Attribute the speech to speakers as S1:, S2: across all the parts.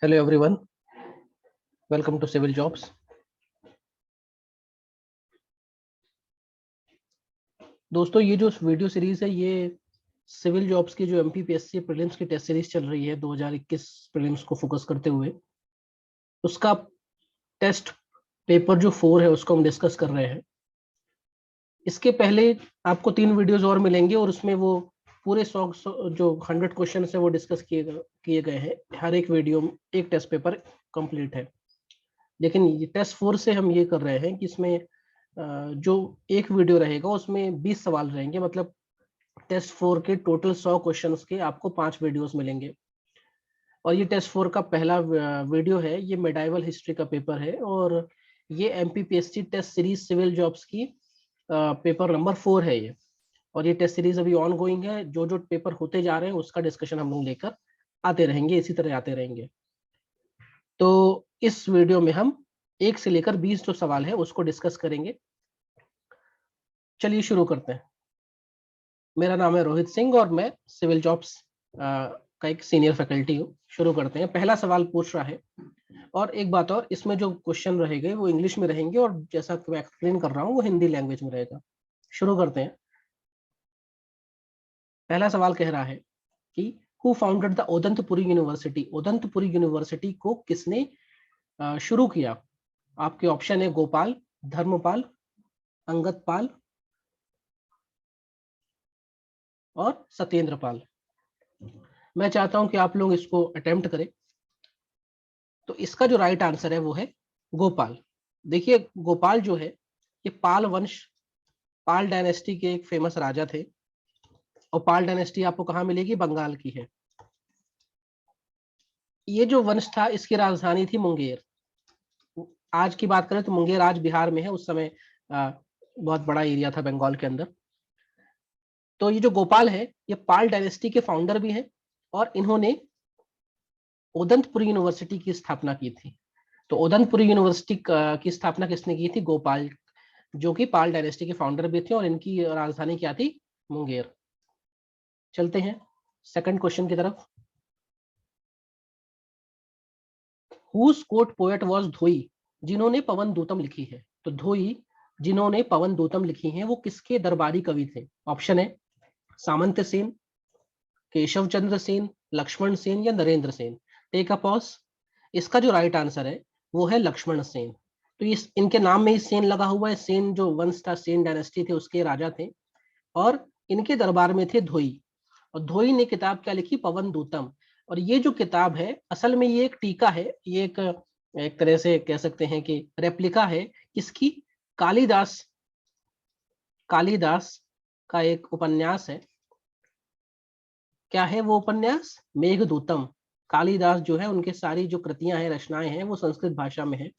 S1: Hello everyone, welcome to civil jobs. दोस्तों, ये जो वीडियो सीरीज है ये सिविल जॉब्स की जो एमपीपीएससी प्रीलिम्स की टेस्ट सीरीज चल रही है 2021 प्रीलिम्स को फोकस करते हुए, उसका टेस्ट पेपर जो 4 है उसको हम डिस्कस कर रहे हैं। इसके पहले आपको 3 वीडियोस और मिलेंगे और उसमें वो पूरे 100 जो 100 क्वेश्चन है वो डिस्कस किए गए हैं। हर एक वीडियो में एक टेस्ट पेपर कंप्लीट है। लेकिन ये टेस्ट 4 से हम ये कर रहे हैं कि इसमें जो एक वीडियो रहेगा उसमें 20 सवाल रहेंगे। मतलब टेस्ट 4 के टोटल 100 क्वेश्चंस के आपको 5 वीडियोस मिलेंगे। और ये टेस्ट 4 का पहला वीडियो है। ये मेडाइवल हिस्ट्री का पेपर है और ये MPPSC test series civil jobs की पेपर नंबर 4 है ये। और ये टेस्ट सीरीज अभी ऑन गोइंग है। जो जो पेपर होते जा रहे हैं उसका डिस्कशन हम लोग लेकर आते रहेंगे, इसी तरह आते रहेंगे। तो इस वीडियो में हम 1 से लेकर 20 जो सवाल है उसको डिस्कस करेंगे। चलिए शुरू करते हैं। मेरा नाम है रोहित सिंह और मैं सिविल जॉब्स का एक सीनियर फैकल्टी हूँ। शुरू करते हैं। पहला सवाल पूछ रहा है, और एक बात और, इसमें जो क्वेश्चन रहेंगे वो इंग्लिश में रहेंगे और जैसा कि मैं एक्सप्लेन कर रहा हूँ वो हिंदी लैंग्वेज में रहेगा। शुरू करते हैं। पहला सवाल कह रहा है कि who founded the Odantapuri university. Odantapuri university को किसने शुरू किया? आपके ऑप्शन है गोपाल, धर्मपाल, अंगद पाल और सत्येंद्र पाल। मैं चाहता हूं कि आप लोग इसको अटेम्प्ट करें। तो इसका जो राइट आंसर है वो है गोपाल। देखिए, गोपाल जो है ये पाल वंश, पाल डायनेस्टी के एक फेमस राजा थे। और पाल डायनेस्टी आपको कहाँ मिलेगी? बंगाल की है। ये जो वंश था इसकी राजधानी थी मुंगेर। आज की बात करें तो मुंगेर आज बिहार में है। उस समय बहुत बड़ा एरिया था बंगाल के अंदर। तो ये जो गोपाल है ये पाल डायनेस्टी के फाउंडर भी हैं और इन्होंने ओदंतपुरी यूनिवर्सिटी की स्थापना की थी। तो ओदंतपुरी यूनिवर्सिटी की स्थापना किसने की थी? गोपाल, जो कि पाल डायनेस्टी के फाउंडर भी थे और इनकी राजधानी क्या थी? मुंगेर। चलते हैं सेकंड क्वेश्चन की तरफ। हुज कोर्ट पोएट वाज धोई, जिन्होंने पवन दूतम लिखी है। तो धोई जिन्होंने पवन दूतम लिखी है वो किसके दरबारी कवि थे? ऑप्शन है सामंत सेन, केशव चंद्र सेन, लक्ष्मण सेन या Narendra Sen. Take a pause. इसका जो राइट आंसर है वो है लक्ष्मण सेन। तो इस इनके नाम में ही सेन लगा हुआ है। सेन जो वंश था, सेन डायनेस्टी थे, उसके राजा थे और इनके दरबार में थे धोई। और धोई ने किताब क्या लिखी? पवन दूतम। और ये जो किताब है असल में ये एक टीका है। ये एक एक तरह से कह सकते हैं कि रेप्लिका है। किसकी? कालिदास। कालिदास का एक उपन्यास है। क्या है वो उपन्यास? मेघदूतम। कालिदास जो है उनके सारी जो कृतियां हैं, रचनाएं हैं, वो संस्कृत भाषा में है।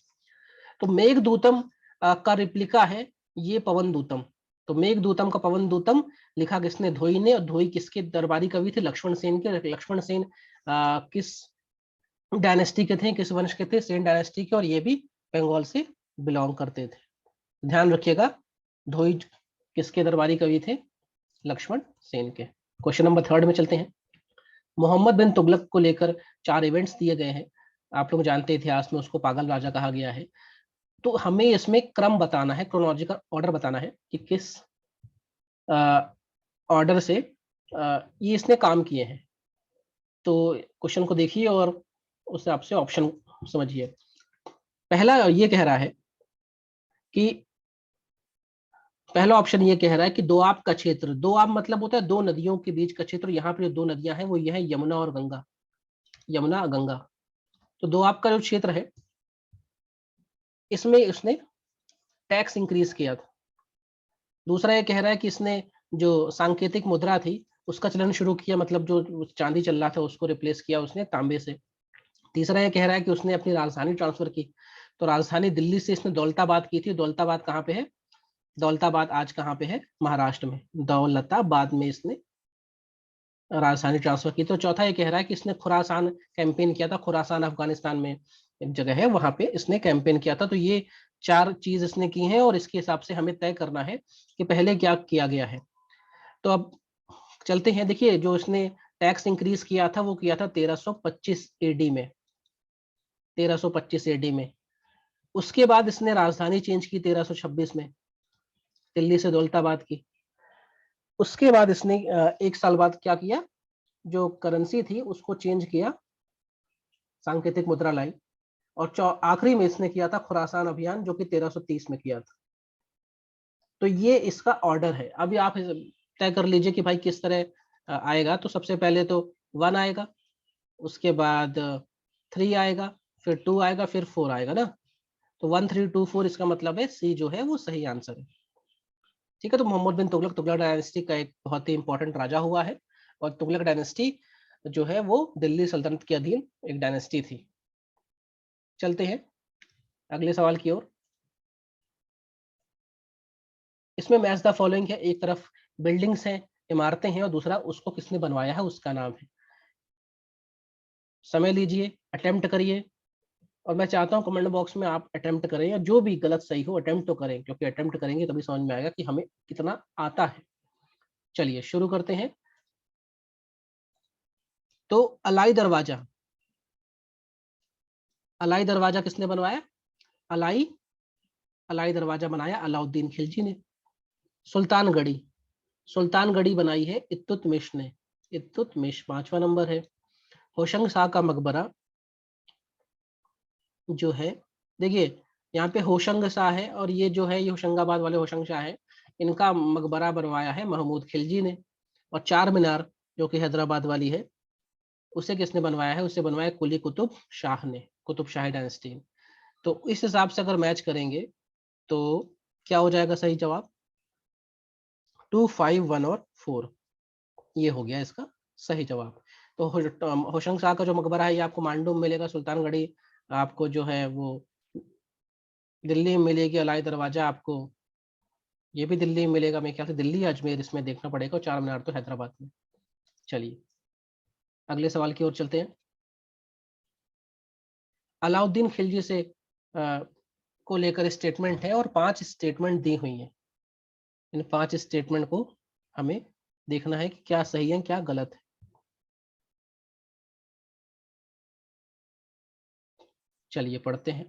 S1: तो मेघदूतम का रिप्लिका है ये पवन दूतम। तो मेघदूतम का पवन दूतम लिखा किसने? धोई ने। और धोई किसके दरबारी कवि थे? लक्ष्मण सेन के। लक्ष्मण सेन किस डायनेस्टी के थे? किस वंश के थे? सेन डायनेस्टी के। और ये भी बंगाल से बिलोंग करते थे। ध्यान रखिएगा, धोई किसके दरबारी कवि थे? लक्ष्मण सेन के। क्वेश्चन नंबर 3 में चलते हैं। मोहम्मद बिन तुगलक को लेकर 4 इवेंट्स दिए गए हैं। आप लोग जानते हैं इतिहास में उसको पागल राजा कहा गया है। तो हमें इसमें क्रम बताना है, क्रोनोलॉजिकल ऑर्डर बताना है कि किस ऑर्डर से ये इसने काम किए हैं। तो क्वेश्चन को देखिए और उससे आपसे ऑप्शन समझिए। पहला ये कह रहा है कि पहला ऑप्शन ये कह रहा है कि दोआब का क्षेत्र। दोआब मतलब होता है दो नदियों के बीच का क्षेत्र। यहाँ पे जो दो नदियां हैं वो ये है यमुना और गंगा। यमुना गंगा। तो दोआब का जो क्षेत्र है इसमें उसने टैक्स इंक्रीज किया था। दूसरा ये कह रहा है कि इसने जो सांकेतिक मुद्रा थी उसका चलन शुरू किया। मतलब जो चांदी चल रहा था उसको रिप्लेस किया उसने तांबे से। तीसरा ये कह रहा है कि उसने अपनी राजधानी ट्रांसफर की। तो राजधानी दिल्ली से इसने दौलताबाद की थी। दौलताबाद कहाँ पे है? दौलताबाद आज कहाँ पे है? महाराष्ट्र में। दौलताबाद में इसने राजधानी ट्रांसफर की। तो चौथा ये कह रहा है कि इसने खुरासान कैंपेन किया था। खुरासान अफगानिस्तान में एक जगह है, वहां पे इसने कैंपेन किया था। तो ये 4 चीज इसने की हैं और इसके हिसाब से हमें तय करना है कि पहले क्या किया गया है। तो अब चलते हैं। देखिए, जो इसने टैक्स इंक्रीज किया था वो किया था 1325 एडी में। 1325 एडी में। उसके बाद इसने राजधानी चेंज की 1326 में, दिल्ली से दौलताबाद की। उसके बाद इसने 1 साल बाद क्या किया, जो करेंसी थी उसको चेंज किया, सांकेतिक मुद्रा लाई। और आखिरी में इसने किया था खुरासान अभियान, जो कि 1330 में किया था। तो ये इसका ऑर्डर है। अभी आप तय कर लीजिए कि भाई किस तरह आएगा। तो सबसे पहले तो 1 आएगा, उसके बाद 3 आएगा, फिर 2 आएगा, फिर 4 आएगा ना। तो 1 3 2 4 इसका मतलब है सी जो है वो सही आंसर है। ठीक है। तो मोहम्मद बिन तुगलक, तुगलक डायनेस्टी का एक बहुत ही इंपॉर्टेंट राजा हुआ है। और तुगलक डायनेस्टी जो है वो दिल्ली सल्तनत के अधीन एक डायनेस्टी थी। चलते हैं अगले सवाल की ओर। इसमें मैच द फॉलोइंग है। एक तरफ बिल्डिंग्स हैं, इमारतें हैं, और दूसरा उसको किसने बनवाया है उसका नाम है। समय लीजिए, अटेम्प्ट करिए। और मैं चाहता हूं कमेंट बॉक्स में आप अटेम्प्ट करें, या जो भी गलत सही हो अटेम्प्ट तो करें, क्योंकि अटेम्प्ट करेंगे तभी समझ में आएगा कि हमें कितना आता है। चलिए शुरू करते हैं। तो अलाई दरवाजा, अलाई दरवाजा किसने बनवाया? अलाई, अलाई दरवाजा बनाया अलाउद्दीन खिलजी ने। सुल्तानगढ़ी, सुल्तानगढ़ी बनाई है इत्तुतमिश ने। इत्तुतमिश 5वां नंबर है। होशंग शाह का मकबरा जो है, देखिए यहाँ पे होशंग शाह है, और ये जो है ये होशंगाबाद वाले होशंग शाह है। इनका मकबरा बनवाया है महमूद खिलजी ने। और चार मीनार जो कि हैदराबाद वाली है, उसे किसने बनवाया है? उसे बनवाया कुली कुतुब शाह ने, कुतुब शाही डायनेस्टी। तो इस हिसाब से अगर मैच करेंगे तो क्या हो जाएगा सही जवाब? 2 5 1 और 4, ये हो गया इसका सही जवाब। तो होशंग शाह का जो मकबरा है ये आपको मांडू में मिलेगा। सुल्तानगढ़ी आपको जो है वो दिल्ली में मिलेगी। अलाई दरवाजा आपको ये भी दिल्ली में मिलेगा। मेरे ख्याल से दिल्ली या अजमेर, इसमें देखना पड़ेगा। और चार मीनार तो हैदराबाद में। चलिए अगले सवाल की ओर चलते हैं। अलाउद्दीन खिलजी से को लेकर स्टेटमेंट है, और 5 स्टेटमेंट दी हुई हैं। इन 5 स्टेटमेंट को हमें देखना है कि क्या सही है क्या गलत है। चलिए पढ़ते हैं।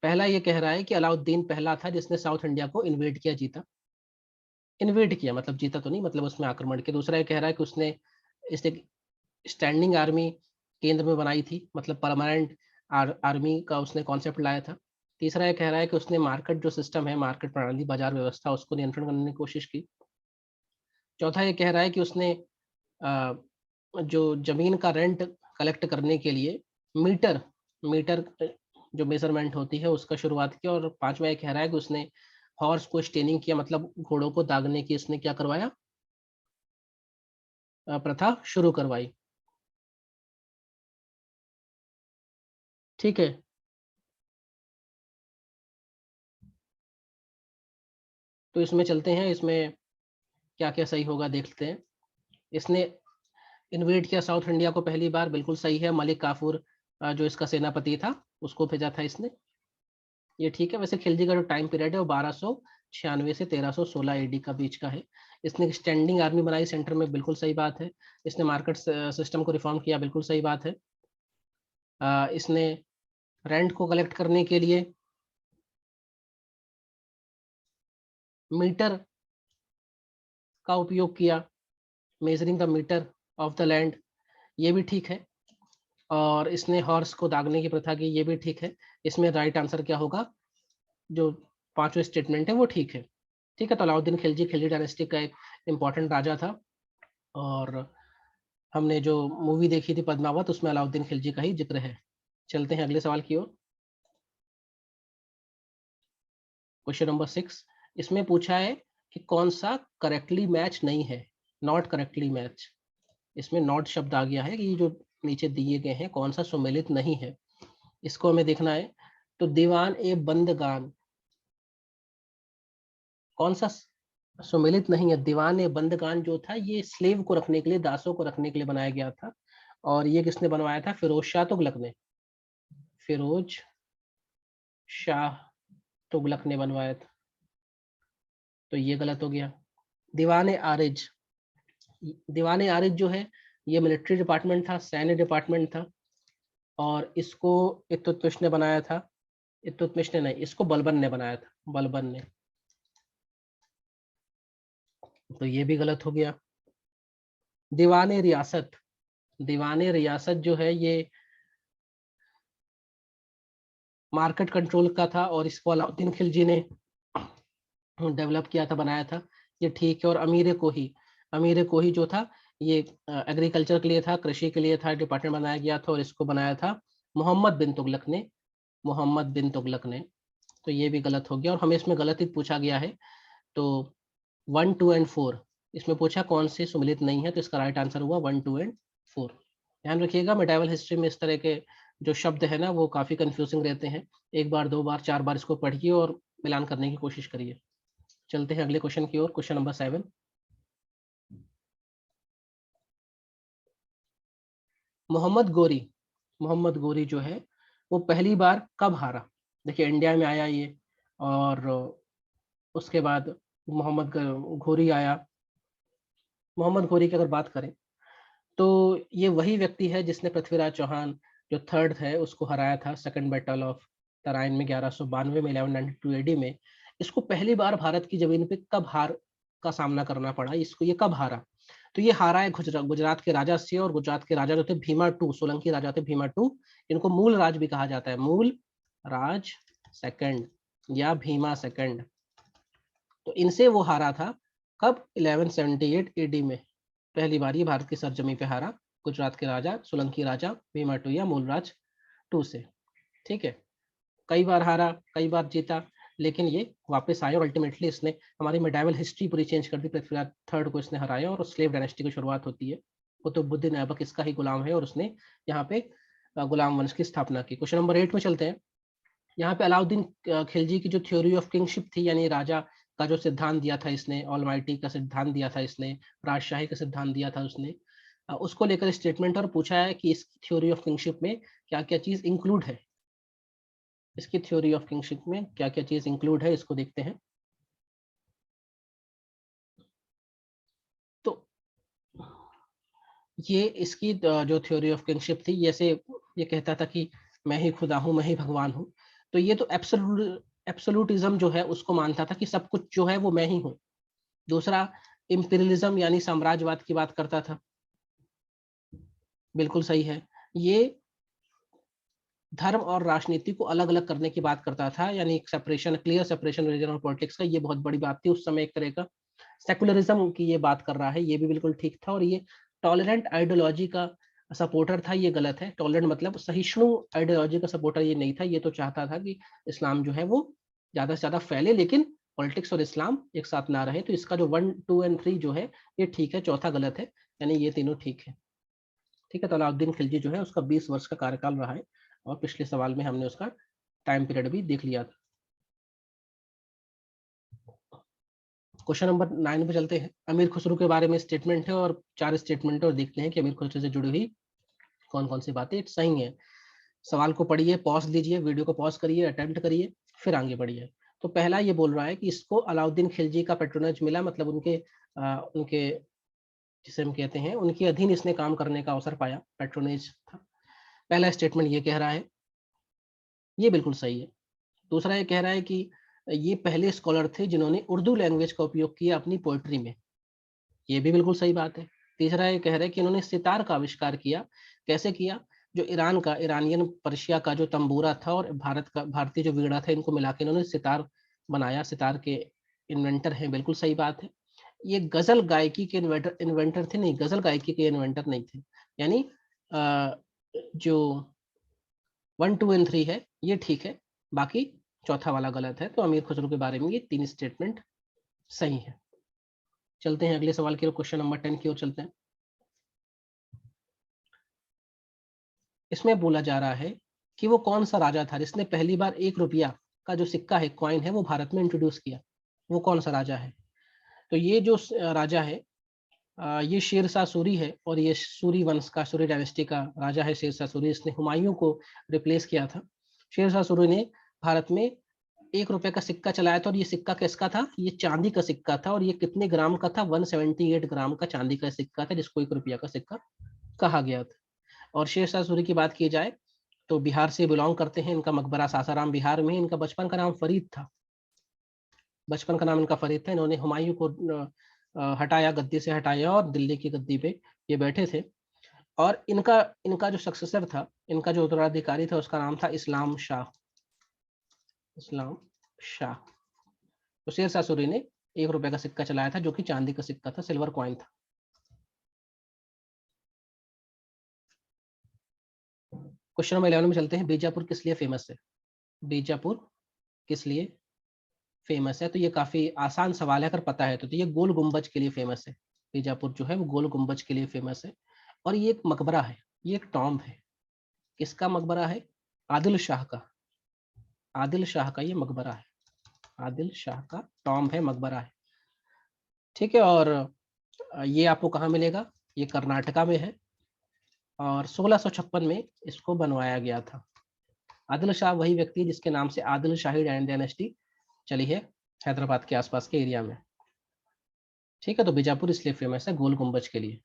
S1: पहला ये कह रहा है कि अलाउद्दीन पहला था जिसने साउथ इंडिया को इन्वेड किया, जीता। इन्वेड किया मतलब जीता तो नहीं, मतलब उसमें आक्रमण किया। दूसरा ये कह रहा है कि उसने इस स्टैंडिंग आर्मी केंद्र में बनाई थी, मतलब परमानेंट आर्मी का उसने कॉन्सेप्ट लाया था। तीसरा ये कह रहा है कि उसने मार्केट जो सिस्टम है, मार्केट प्रणाली, बाजार व्यवस्था, उसको नियंत्रण करने की कोशिश की। चौथा ये कह रहा है कि उसने अ, जो जमीन का रेंट कलेक्ट करने के लिए मीटर मीटर जो मेजरमेंट होती है उसका शुरुआत किया। और पांचवा ये कह रहा है कि उसने हॉर्स को स्टेनिंग किया, मतलब घोड़ों को दागने की इसने क्या करवाया, प्रथा शुरू करवाई। ठीक है। तो इसमें चलते हैं, इसमें क्या क्या सही होगा देखते हैं। इसने इन्वेड किया साउथ इंडिया को पहली बार, बिल्कुल सही है। मलिक काफूर जो इसका सेनापति था उसको भेजा था इसने, ये ठीक है। वैसे खिलजी का जो टाइम पीरियड है वो 1296 से 1316 एडी का बीच का है। इसने स्टैंडिंग आर्मी बनाई सेंटर में, बिल्कुल सही बात है। इसने मार्केट सिस्टम को रिफॉर्म किया, बिल्कुल सही बात है। इसने रेंट को कलेक्ट करने के लिए मीटर का उपयोग किया, measuring the metre of the land, ये भी ठीक है। और इसने हॉर्स को दागने की प्रथा की, ये भी ठीक है। इसमें राइट आंसर क्या होगा? जो पांचवें स्टेटमेंट है वो ठीक है। ठीक है। तो अलाउद्दीन खिलजी, खिलजी डायनेस्टी का एक इम्पॉर्टेंट राजा था। और हमने जो मूवी देखी थी पद्मावत, उसमें अलाउद्दीन खिलजी का ही जिक्र है। चलते हैं अगले सवाल की ओर। क्वेश्चन नंबर 6, इसमें पूछा है कि कौन सा करेक्टली मैच नहीं है, नॉट करेक्टली मैच। इसमें नॉट शब्द आ गया है कि ये जो नीचे दिए गए हैं कौन सा सुमेलित नहीं है, इसको हमें देखना है। तो दीवान ए बंदगान कौन सा सुमेलित नहीं है? दीवान ए बंदगान जो था ये स्लेव को रखने के लिए, दासों को रखने के लिए बनाया गया था। और ये किसने बनवाया था? फिरोज शाह तुगलक ने। फिरोज शाह तुगलक ने बनवाया था। तो ये गलत हो गया। दीवान आरिज, दीवान आरिज जो है ये मिलिट्री डिपार्टमेंट था, सैन्य डिपार्टमेंट था। और इसको इल्तुतमिश ने बनाया था। इल्तुतमिश ने नहीं, इसको बलबन ने बनाया था, बलबन ने। तो ये भी गलत हो गया। दीवाने रियासत, दीवाने रियासत जो है ये मार्केट कंट्रोल का था और इसको अलाउद्दीन खिलजी ने डेवलप किया था, बनाया था। ये ठीक है। और अमीर कोही जो था ये एग्रीकल्चर के लिए था, कृषि के लिए था, डिपार्टमेंट बनाया गया था और इसको बनाया था मोहम्मद बिन तुगलक ने, मोहम्मद बिन तुगलक ने। तो ये भी गलत हो गया और हमें इसमें गलत ही पूछा गया है। तो 1, 2 एंड 4 इसमें पूछा कौन से सुमिलित नहीं है, तो इसका राइट आंसर हुआ 1, 2 एंड 4। ध्यान रखिएगा मेडाइवल हिस्ट्री में इस तरह के जो शब्द है ना वो काफी कंफ्यूजिंग रहते हैं। एक बार, दो बार, चार बार इसको पढ़िए और मिलान करने की कोशिश करिए। चलते हैं अगले क्वेश्चन की ओर, क्वेश्चन नंबर 7। मोहम्मद गोरी, मोहम्मद गोरी जो है वो पहली बार कब हारा? देखिए इंडिया में आया ये, और उसके बाद घोरी आया। मोहम्मद घोरी की अगर बात करें तो ये वही व्यक्ति है जिसने पृथ्वीराज चौहान जो थर्ड है उसको हराया था सेकंड बैटल ऑफ तराइन में 1192 में, 1192 एडी में। इसको पहली बार भारत की जमीन पे कब हार का सामना करना पड़ा, इसको ये कब हारा? तो ये हारा है गुजरात के राजा से, और गुजरात के राजा जो थे भीमा टू, सोलंकी राजा थे भीमा टू, इनको मूल राज भी कहा जाता है, मूल राज सेकंड या भीमा सेकंड। तो इनसे वो हारा था कब? 1178 एडी में पहली बार ये भारत की सरजमी पे हारा, गुजरात के राजा सोलंकी राजा भीमा टू या मूलराज टू से। ठीक है, कई बार हारा, कई बार जीता, लेकिन ये वापस आया और अल्टीमेटली इसने हमारी मेडाइवल हिस्ट्री पूरी चेंज कर दी। पृथ्वीराज थर्ड को इसने हराया और स्लेव डायनेस्टी की शुरुआत होती है। कुतुबुद्दीन ऐबक इसका ही गुलाम है और उसने यहाँ पे गुलाम वंश की स्थापना की। क्वेश्चन नंबर 8 में चलते हैं। यहाँ पे अलाउद्दीन खिलजी की जो थ्योरी ऑफ किंगशिप थी, यानी राजा का जो सिद्धांत दिया था इसने, ऑलमाइटी का सिद्धांत दिया था इसने, राजशाही का सिद्धांत दिया था उसने, उसको लेकर स्टेटमेंट और पूछा है कि इस थ्योरी ऑफ किंगशिप में क्या क्या चीज इंक्लूड है। इसकी थ्योरी ऑफ किंगशिप में क्या क्या चीज इंक्लूड है, इसको देखते हैं। तो ये इसकी जो थ्योरी ऑफ किंगशिप थी, जैसे ये कहता था कि मैं ही खुदा हूँ, मैं ही भगवान हूँ। तो ये तो एब्सोल्यूटिज्म जो है उसको मानता था कि सब कुछ जो है वो मैं ही हूँ। दूसरा, इंपीरियलिज्म यानी साम्राज्यवाद की बात करता था, बिल्कुल सही है। ये धर्म और राजनीति को अलग अलग करने की बात करता था, यानी एक सेपरेशन, क्लियर सेपरेशन रिलीजन और पॉलिटिक्स का, ये बहुत बड़ी बात थी उस समय। एक तरह का सेकुलरिज्म की ये बात कर रहा है, ये भी बिल्कुल ठीक था। और ये टॉलरेंट आइडियोलॉजी का सपोर्टर था, ये गलत है। टॉलरेंट मतलब सहिष्णु आइडियोलॉजी का सपोर्टर ये नहीं था। ये तो चाहता था कि इस्लाम जो है वो ज्यादा से ज्यादा फैले, लेकिन पॉलिटिक्स और इस्लाम एक साथ ना रहे। तो इसका जो 1, 2 एंड 3 जो है ये ठीक है, चौथा गलत है, यानी ये तीनों ठीक है। ठीक है, तो अलाउद्दीन खिलजी जो है उसका 20 वर्ष का कार्यकाल रहा है, और पिछले सवाल में हमने उसका टाइम पीरियड भी देख लिया था। क्वेश्चन नंबर 9 पे चलते हैं। अमीर खुसरो के बारे में स्टेटमेंट है और 4 स्टेटमेंट और देखते हैं कि अमीर खुसरो से जुड़ी हुई कौन कौन सी बातें सही है। सवाल को पढ़िए, पॉज लीजिए, वीडियो को पॉज करिए, अटेम्प्ट करिए, फिर आगे बढ़िए। तो पहला ये बोल रहा है कि इसको अलाउद्दीन खिलजी का पेट्रोनेज मिला, मतलब उनके जिसे हम कहते हैं उनके अधीन इसने काम करने का अवसर पाया, पेट्रोनेज था। पहला स्टेटमेंट ये कह रहा है, ये बिल्कुल सही है। दूसरा ये कह रहा है कि ये पहले स्कॉलर थे जिन्होंने उर्दू लैंग्वेज का उपयोग किया अपनी पोइट्री में, ये भी बिल्कुल सही बात है। तीसरा ये कह रहा है कि इन्होंने सितार का आविष्कार किया। कैसे किया? जो ईरानियन पर्शिया का जो तंबूरा था और भारतीय जो वीणा था, इनको मिला के इन्होंने सितार बनाया, सितार के इन्वेंटर हैं, बिल्कुल सही बात है। ये गजल गायकी के इन्वेंटर थे, नहीं, गजल गायकी के इन्वेंटर नहीं थे। यानी जो 1, 2 एंड 3 है ये ठीक है, बाकी चौथा वाला गलत है। तो अमीर खुसरो के बारे में ये 3 स्टेटमेंट सही है। चलते हैं अगले सवाल की ओर, क्वेश्चन नंबर 10 की ओर चलते हैं। इसमें बोला जा रहा है कि वो कौन सा राजा था जिसने पहली बार 1 रुपया का जो सिक्का है, कॉइन है, वो भारत में इंट्रोड्यूस किया। वो कौन सा राजा है? तो ये जो राजा है, ये शेरशाह सूरी है, और ये सूरी वंश का, सूरी डायनेस्टी का राजा है शेरशाह सूरी। इसने हुमायूं को रिप्लेस किया था। शेरशाह सूरी ने भारत में 1 रुपए का सिक्का चलाया था, और ये सिक्का किसका था? ये चांदी का सिक्का था, और ये कितने ग्राम का था? 178 ग्राम का चांदी का सिक्का था, जिसको 1 रुपया का सिक्का कहा गया था। और शेरशाह सूरी की बात की जाए तो बिहार से बिलोंग करते हैं। इनका मकबरा सासाराम बिहार में है। इनका बचपन का नाम फरीद था। बचपन का नाम इनका फरीद था। इन्होंने हुमायूं को हटाया, गद्दी से हटाया और दिल्ली की गद्दी पे ये बैठे थे। और इनका इनका जो सक्सेसर था, इनका जो उत्तराधिकारी था, उसका नाम था इस्लाम शाह। इस्लाम शाह। तो शेर शाह सूरी ने 1 रुपए का सिक्का चलाया था, जो कि चांदी का सिक्का था, सिल्वर कॉइन था। क्वेश्चन नंबर 11 में चलते हैं। बीजापुर किस लिए फेमस है? बीजापुर किस लिए फेमस है? तो ये काफी आसान सवाल है, अगर पता है तो ये गोल गुंबज के लिए फेमस है। बीजापुर जो है वो गोल गुंबज के लिए फेमस है। और ये एक मकबरा है, ये एक टॉम्ब है। किसका मकबरा है? आदिल शाह का। आदिल शाह का ये मकबरा है। आदिल शाह का टॉम्ब है, मकबरा है। ठीक है। और ये आपको कहाँ मिलेगा? ये कर्नाटका में है। और 1656 में इसको बनवाया गया था। आदिल शाह वही व्यक्ति है जिसके नाम से आदिल शाही डायनेस्टी चली है हैदराबाद के आसपास के एरिया में। ठीक है। तो बीजापुर इसलिए फेमस है गोल गुंबज के लिए।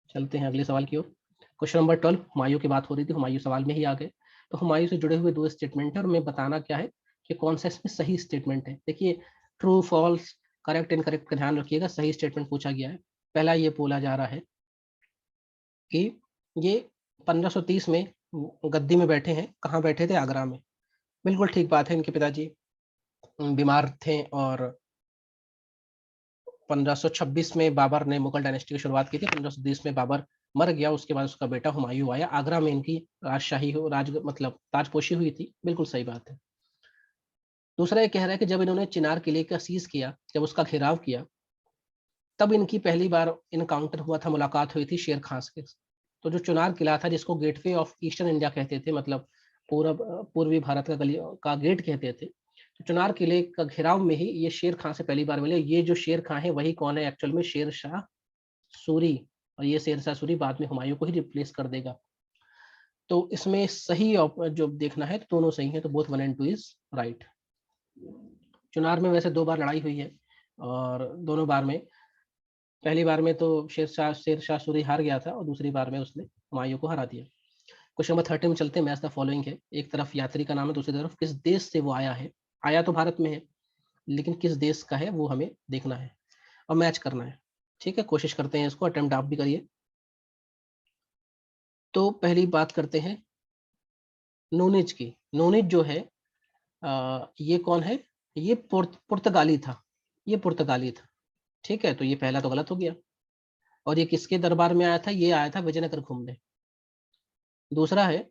S1: चलते हैं अगले सवाल की ओर। Question number 12। हुमायूं की बात हो रही थी, हुमायूं सवाल में ही आ गए। तो हुमायूं से जुड़े हुए 2 स्टेटमेंट है और मैं बताना क्या है कि कौन सा इसमें सही स्टेटमेंट है। देखिए, ट्रू फॉल्स, करेक्ट इनकरेक्ट का ध्यान रखिएगा। सही स्टेटमेंट पूछा गया है। पहला ये बोला जा रहा है कि ये 1530 में गद्दी में बैठे हैं। कहाँ बैठे थे? आगरा में। बिल्कुल ठीक बात है। इनके पिताजी बीमार थे और 1526 में बाबर ने मुगल डायनेस्टी की शुरुआत की थी। 1530 में बाबर मर गया, उसके बाद उसका बेटा हुमायूं आया। आगरा में इनकी राजशाही हो राज मतलब ताजपोशी हुई थी। बिल्कुल सही बात है। दूसरा ये कह रहा है कि जब इन्होंने चिनार किले का सीज किया, जब उसका घेराव किया, तब इनकी पहली बार इनकाउंटर हुआ था, मुलाकात हुई थी शेर खां से। तो जो चुनार किला था, जिसको गेटवे ऑफ ईस्टर्न इंडिया कहते थे, मतलब पूर्वी भारत का गली का गेट कहते थे, तो चुनार किले का घेराव में ही ये शेर खां से पहली बार मिले। ये जो शेर खां है वही कौन है एक्चुअल में? शेर शाह सूरी। और ये शेर शाह सूरी बाद में हुमायूं को ही रिप्लेस कर देगा। तो इसमें सही जो देखना है तो दोनों सही है, तो both 1 and 2 is right. Chunar में वैसे 2 बार लड़ाई हुई है और दोनों बार में, पहली बार में तो शेर शाह सूरी हार गया था और दूसरी बार में उसने हुमायूं को हरा दिया। क्वेश्चन नंबर 13 में चलते हैं। मैच द फॉलोइंग है। एक तरफ यात्री का नाम है, दूसरी तरफ किस देश से वो आया है। आया तो भारत में है, लेकिन किस देश का है वो हमें देखना है और मैच करना है। ठीक है, कोशिश करते हैं इसको, अटेम्प्ट आप भी करिए। तो पहली बात करते हैं नूनिज की। नूनिज जो है ये कौन है? ये पुर्तगाली था। ये पुर्तगाली था। ठीक है, तो ये पहला तो गलत हो गया। और ये किसके दरबार में आया था? ये आया था विजयनगर घूमने। दूसरा है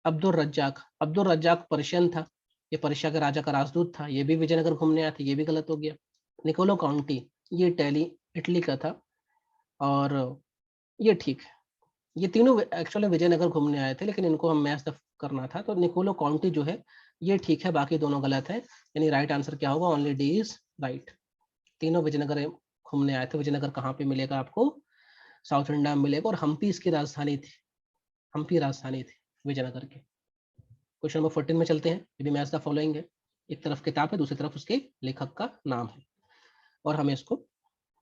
S1: अब्दुल रज्जाक। अब्दुल रज्जाक पर्शियन था। ये पर्शिया के राजा का राजदूत था। ये भी विजयनगर घूमने आया था। ये भी गलत हो गया। निकोलो काउंटी, ये इटली इटली का था और ये ठीक है। ये तीनों एक्चुअली विजयनगर घूमने आए थे, लेकिन इनको हम मैच करना था। तो निकोलो काउंटी जो है ये ठीक है, बाकी दोनों गलत है। यानी राइट आंसर क्या होगा? Only D is right. तीनों विजयनगर घूमने आए थे। विजयनगर कहाँ पे मिलेगा आपको? साउथ इंडिया में मिलेगा। और हम्पी इसकी राजधानी थी। हम्पी राजधानी थी विजयनगर की। क्वेश्चन नंबर 14 में चलते हैं। ये भी मैच द फॉलोइंग है। एक तरफ किताब है, दूसरी तरफ उसके लेखक का नाम है और हमें इसको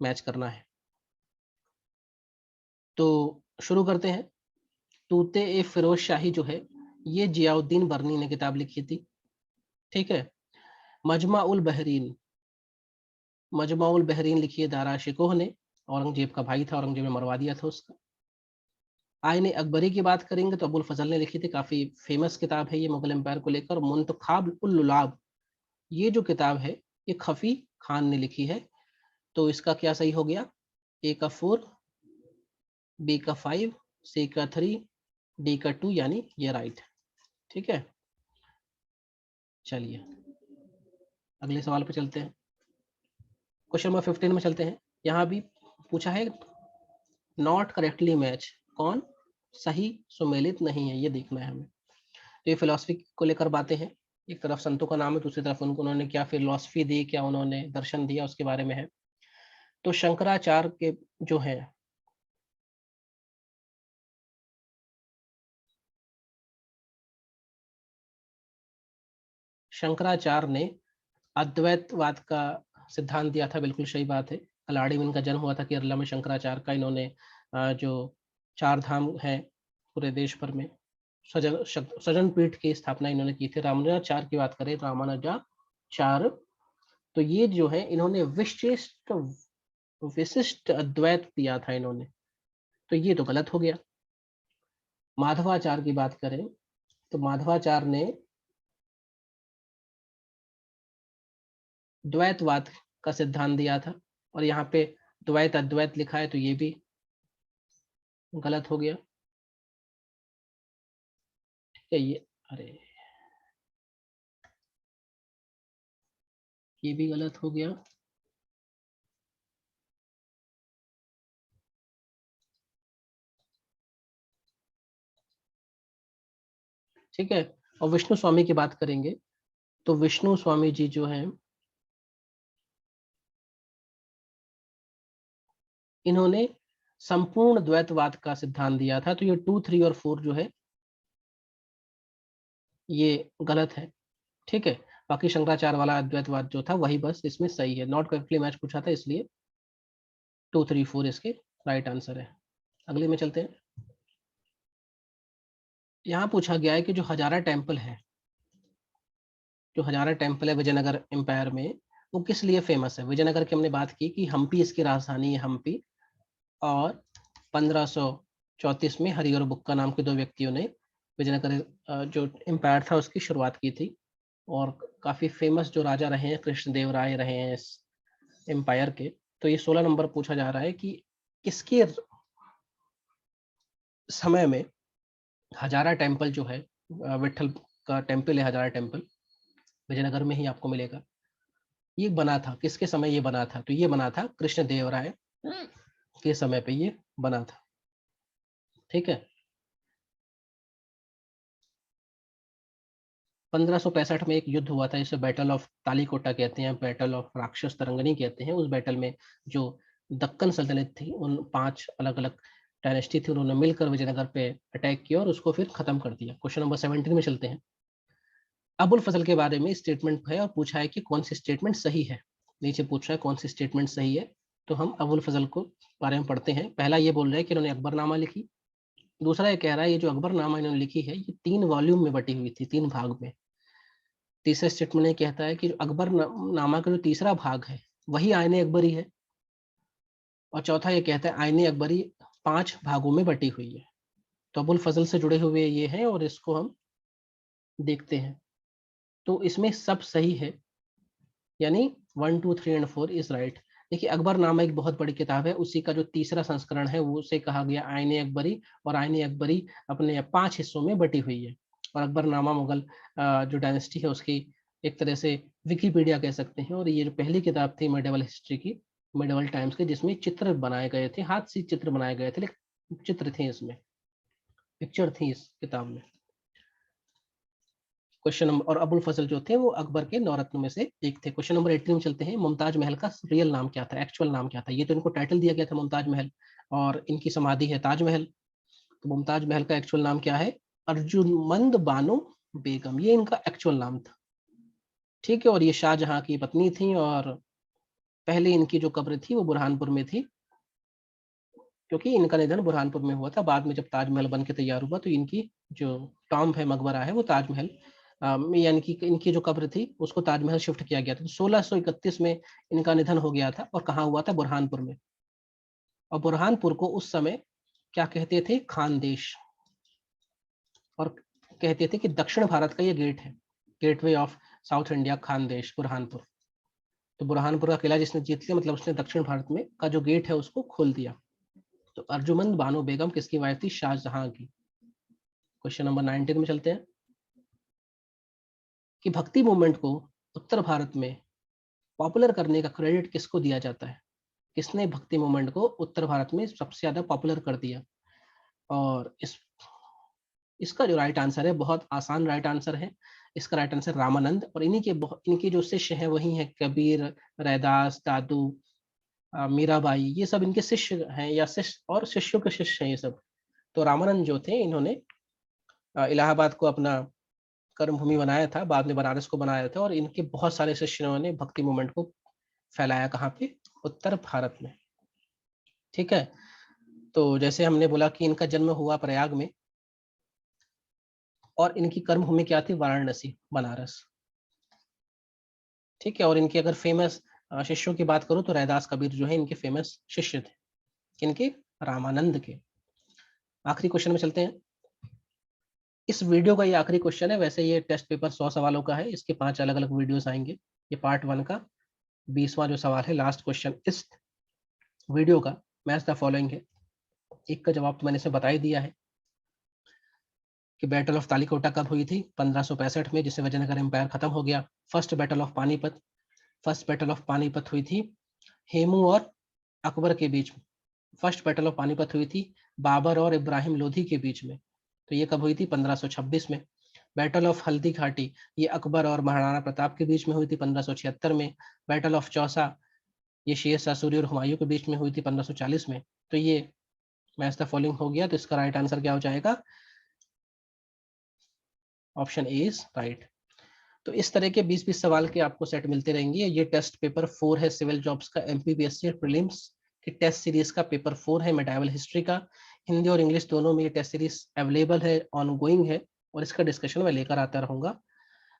S1: मैच करना है। तो शुरू करते हैं। तूते ए फिरोज शाही जो है, ये जियाउद्दीन बर्नी ने किताब लिखी थी। ठीक है। मजमा उल बहरीन, मजमा उल बहरीन लिखी है दारा शिकोह ने। औरंगजेब का भाई था, औरंगजेब ने मरवा दिया था उसका। आईन अकबरी की बात करेंगे तो अबुल फजल ने लिखी थी। काफी फेमस किताब है ये मुगल एम्पायर को लेकर। मुंतखाब उल लुलाब, ये जो किताब है ये खफी खान ने लिखी है। तो इसका क्या सही हो गया? ए का 4, बी का 5, सी का 3, डी का 2, यानी ये राइट है। ठीक है, चलिए अगले सवाल पे चलते हैं। क्वेश्चन नंबर 15 में चलते हैं। यहाँ भी पूछा है नॉट करेक्टली मैच, कौन सही सुमेलित नहीं है, ये देखना है हमें। तो ये फिलॉसफी को लेकर बातें हैं। एक तरफ संतों का नाम है, दूसरी तरफ उन्होंने क्या फिलॉसफी दी, क्या उन्होंने दर्शन दिया, उसके बारे में है। तो शंकराचार्य के जो है, शंकराचार्य ने अद्वैतवाद का सिद्धांत दिया था। बिल्कुल सही बात है। कलाड़ी में इनका जन्म हुआ था, केरला में शंकराचार्य का। इन्होंने जो 4 धाम हैं पूरे देश भर में, सजन पीठ की स्थापना इन्होंने की थी। रामानुजाचार्य की बात करें, रामानुजाचार्य, तो ये जो है इन्होंने विशिष्ट अद्वैत दिया था इन्होंने, तो ये तो गलत हो गया। माधवाचार्य की बात करें तो माधवाचार्य ने द्वैतवाद का सिद्धांत दिया था, और यहाँ पे द्वैत अद्वैत लिखा है तो ये भी गलत हो गया। ठीक है, ये अरे ये भी गलत हो गया। ठीक है, और विष्णु स्वामी की बात करेंगे तो विष्णु स्वामी जी जो हैं, इन्होंने संपूर्ण द्वैतवाद का सिद्धांत दिया था, तो ये 2, 3 और 4 जो है ये गलत है। ठीक है, बाकी शंकराचार्य वाला अद्वैतवाद जो था वही बस इसमें सही है। नॉट करेक्टली मैच पूछा था, इसलिए 2, 3, 4 इसके राइट आंसर है। अगले में चलते हैं। यहाँ पूछा गया है कि जो हजारा टेम्पल है, जो हजारा टेम्पल है विजयनगर एम्पायर में, वो किस लिए फेमस है। विजयनगर की हमने बात की कि हम्पी इसकी राजधानी है, हम्पी, और 1534 में हरिहर बुक्का नाम के 2 व्यक्तियों ने विजयनगर जो एम्पायर था उसकी शुरुआत की थी, और काफी फेमस जो राजा रहे हैं कृष्णदेव राय रहे हैं इस एम्पायर के। तो ये 16 नंबर पूछा जा रहा है कि किसके समय में हजारा टेम्पल जो है, विट्ठल का टेम्पल है हजारा टेम्पल, विजयनगर में ही आपको मिलेगा, ये बना था, किसके समय ये बना था। तो ये बना था कृष्णदेव राय के समय पे ये बना था। ठीक है, 1565 में एक युद्ध हुआ था, इसे बैटल ऑफ तालीकोटा कहते हैं, बैटल ऑफ राक्षस तरंगनी कहते हैं। उस बैटल में जो दक्कन सल्तनत थी, उन 5 अलग अलग डायनेस्टी थी, उन्होंने मिलकर विजयनगर पे अटैक किया और उसको फिर खत्म कर दिया। क्वेश्चन नंबर 17 में चलते हैं। अबुल फजल के बारे में स्टेटमेंट है और पूछा है कि कौन सी स्टेटमेंट सही है। नीचे पूछ रहा है कौन सी स्टेटमेंट सही है, तो हम अबुल फजल को बारे में पढ़ते हैं। पहला ये बोल रहा है कि इन्होंने अकबरनामा लिखी। दूसरा ये कह रहा है ये जो अकबरनामा इन्होंने लिखी है ये 3 वॉल्यूम में बटी हुई थी, 3 भाग में। तीसरा स्टेटमेंट ये कहता है कि जो अकबर नामा का जो तीसरा भाग है वही आईने अकबरी है। और चौथा ये कहता है आईने अकबरी 5 भागों में बटी हुई है। तो अबुल फजल से जुड़े हुए ये हैं और इसको हम देखते हैं। तो इसमें सब सही है, यानी 1, 2, 3 एंड 4 इज राइट। देखिए अकबरनामा एक बहुत बड़ी किताब है, उसी का जो तीसरा संस्करण है वो उसे कहा गया आईने अकबरी, और आईने अकबरी अपने 5 हिस्सों में बटी हुई है। और अकबरनामा मुगल जो डायनेस्टी है उसकी एक तरह से विकिपीडिया कह सकते हैं। और ये जो पहली किताब थी मेडिवल हिस्ट्री की, मेडिवल टाइम्स की, जिसमें चित्र बनाए गए थे, हाथ से चित्र बनाए गए थे, लेकिन चित्र थे इसमें, पिक्चर थी इस किताब में। क्वेश्चन नंबर, और अबुल फजल जो थे वो अकबर के 9 रत्नों में से एक थे। क्वेश्चन नंबर 18 में चलते हैं। मुमताज महल का रियल नाम क्या था, एक्चुअल नाम क्या था। ये तो इनको टाइटल दिया गया था मुमताज महल, और इनकी समाधि है ताजमहल। तो मुमताज महल का एक्चुअल नाम क्या है, अर्जुमंद बानो बेगम, ये इनका एक्चुअल नाम था। ठीक है, और ये शाहजहां की पत्नी थी, और पहले इनकी जो कब्र थी वो बुरहानपुर में थी, क्योंकि इनका निधन बुरहानपुर में हुआ था। बाद में जब ताजमहल बन के तैयार हुआ तो इनकी जो टॉम्ब है, मकबरा है, वो ताजमहल यानी कि इनकी जो कब्र थी उसको ताजमहल शिफ्ट किया गया था। तो 1631 में इनका निधन हो गया था, और कहाँ हुआ था, बुरहानपुर में। और बुरहानपुर को उस समय क्या कहते थे, खानदेश, और कहते थे कि दक्षिण भारत का ये गेट है, gateway of south India, Khandesh Burhanpur. तो बुरहानपुर का किला जिसने जीत लिया, मतलब उसने दक्षिण भारत में का जो गेट है उसको खोल दिया। तो अर्जुमंद बानो बेगम किसकी वाइफ थी, शाहजहां की। क्वेश्चन नंबर 19 में चलते हैं कि भक्ति मूवमेंट को उत्तर भारत में पॉपुलर करने का क्रेडिट किसको दिया जाता है। किसने भक्ति मूवमेंट को उत्तर भारत में सबसे ज्यादा पॉपुलर कर दिया। और इसका जो राइट आंसर है, बहुत आसान राइट आंसर है, इसका राइट आंसर रामानंद। और इनके जो शिष्य हैं वही हैं कबीर, रैदास, दादू, मीराबाई, ये सब इनके शिष्य हैं, या शिष्य और शिष्यों के शिष्य हैं ये सब। तो रामानंद जो थे इन्होंने इलाहाबाद को अपना कर्म भूमि बनाया था, बाद में बनारस को बनाया था, और इनके बहुत सारे शिष्यों ने भक्ति मूवमेंट को फैलाया कहाँ पे, उत्तर भारत में। ठीक है, तो जैसे हमने बोला कि इनका जन्म हुआ प्रयाग में और इनकी कर्मभूमि क्या थी? वाराणसी, बनारस। ठीक है, और इनके अगर फेमस शिष्यों की बात करूँ तो रैदास कबीर जो है इनके फेमस शिष्य थे। किनके? रामानंद के। आखिरी क्वेश्चन में चलते हैं। इस वीडियो का ये आखिरी क्वेश्चन है। वैसे ये टेस्ट पेपर 100 सवालों का है, इसके 5 अलग-अलग वीडियोस आएंगे। ये पार्ट 1 का 20वां जो सवाल है, लास्ट क्वेश्चन इस वीडियो का मैच द फॉलोइंग है। एक का जवाब तो मैंने इसे बता ही दिया है कि बैटल ऑफ तालिकोटा कब हुई थी? 1565 में, जिससे विजयनगर एम्पायर खत्म हो गया। First battle of Panipat, first battle of Panipat हुई थी हेमू और अकबर के बीच में। फर्स्ट बैटल ऑफ पानीपत हुई थी बाबर और इब्राहिम लोधी के बीच में। तो ये कब हुई थी? 1526 में। बैटल ऑफ हल्दी घाटी, ये अकबर और महाराणा प्रताप के बीच में हुई थी 1576 में। बैटल ऑफ चौसा, ये शेर शाह सूरी और हुमायूं के बीच में हुई थी 1540 में। तो ये मैच द फॉलोइंग हो गया। तो इसका राइट आंसर क्या हो जाएगा? Option A is right. तो इस तरह के 20-20 सवाल के आपको सेट मिलते रहेंगे। ये टेस्ट पेपर 4 है सिविल जॉब्स का, एमपीपीएससी प्रीलिम्स की टेस्ट सीरीज का पेपर 4 है मेडावल हिस्ट्री का। हिंदी और इंग्लिश दोनों में ये टेस्ट सीरीज अवेलेबल है, ऑनगोइंग है, और इसका डिस्कशन मैं लेकर आता रहूंगा।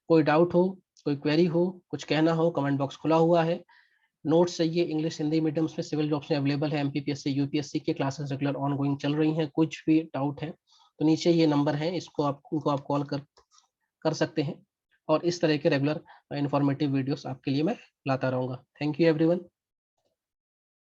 S1: कोई डाउट हो, कोई क्वेरी हो, कुछ कहना हो, कमेंट बॉक्स खुला हुआ है। नोट्स चाहिए इंग्लिश हिंदी मीडियम्स में सिविल जॉब्स में अवेलेबल है। एमपीपीएससी यूपीएससी के क्लासेस रेगुलर ऑनगोइंग चल रही हैं। कुछ भी डाउट है तो नीचे ये नंबर है, इसको आप उनको आप कॉल कर सकते हैं, और इस तरह के रेगुलर इंफॉर्मेटिव वीडियोस आपके लिए मैं लाता रहूंगा। Thank you everyone.